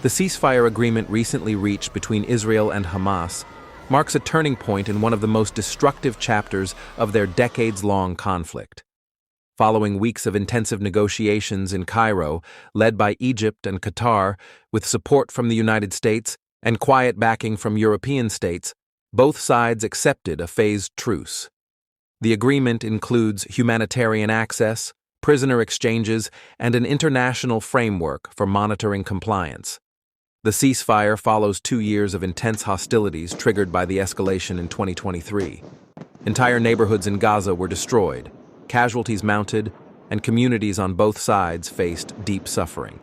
The ceasefire agreement recently reached between Israel and Hamas marks a turning point in one of the most destructive chapters of their decades-long conflict. Following weeks of intensive negotiations in Cairo, led by Egypt and Qatar, with support from the United States and quiet backing from European states, both sides accepted a phased truce. The agreement includes humanitarian access, prisoner exchanges, and an international framework for monitoring compliance. The ceasefire follows 2 years of intense hostilities triggered by the escalation in 2023. Entire neighborhoods in Gaza were destroyed, casualties mounted, and communities on both sides faced deep suffering.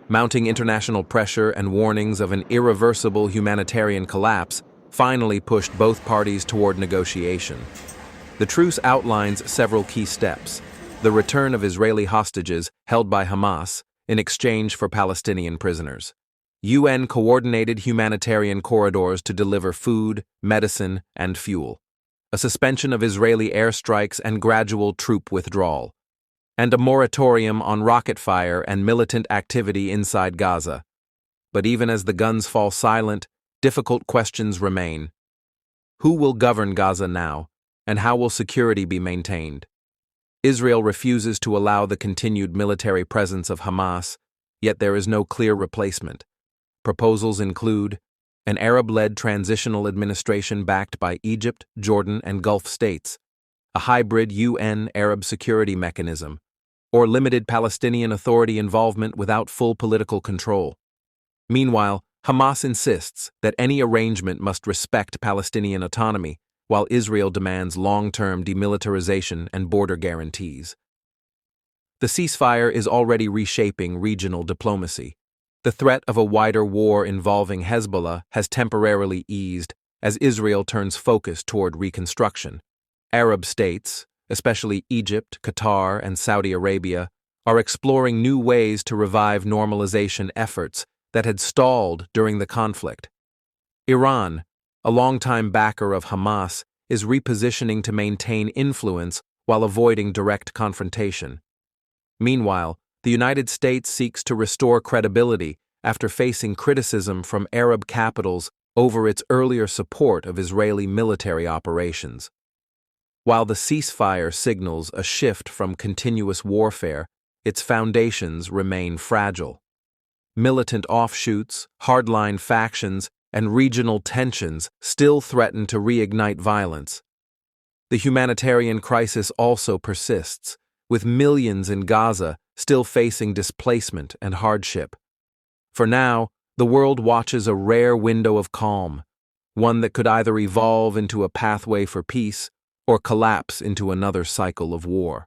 Mounting international pressure and warnings of an irreversible humanitarian collapse finally pushed both parties toward negotiation. The truce outlines several key steps: the return of Israeli hostages held by Hamas in exchange for Palestinian prisoners, UN-coordinated humanitarian corridors to deliver food, medicine, and fuel, a suspension of Israeli airstrikes and gradual troop withdrawal, and a moratorium on rocket fire and militant activity inside Gaza. But even as the guns fall silent, difficult questions remain. Who will govern Gaza now, and how will security be maintained? Israel refuses to allow the continued military presence of Hamas, yet there is no clear replacement. Proposals include an Arab-led transitional administration backed by Egypt, Jordan, and Gulf states, a hybrid UN Arab security mechanism, or limited Palestinian Authority involvement without full political control. Meanwhile, Hamas insists that any arrangement must respect Palestinian autonomy, while Israel demands long-term demilitarization and border guarantees. The ceasefire is already reshaping regional diplomacy. The threat of a wider war involving Hezbollah has temporarily eased as Israel turns focus toward reconstruction. Arab states, especially Egypt, Qatar, and Saudi Arabia, are exploring new ways to revive normalization efforts that had stalled during the conflict. Iran, a longtime backer of Hamas, is repositioning to maintain influence while avoiding direct confrontation. Meanwhile, the United States seeks to restore credibility after facing criticism from Arab capitals over its earlier support of Israeli military operations. While the ceasefire signals a shift from continuous warfare, its foundations remain fragile. Militant offshoots, hardline factions, and regional tensions still threaten to reignite violence. The humanitarian crisis also persists, with millions in Gaza still facing displacement and hardship. For now, the world watches a rare window of calm, one that could either evolve into a pathway for peace or collapse into another cycle of war.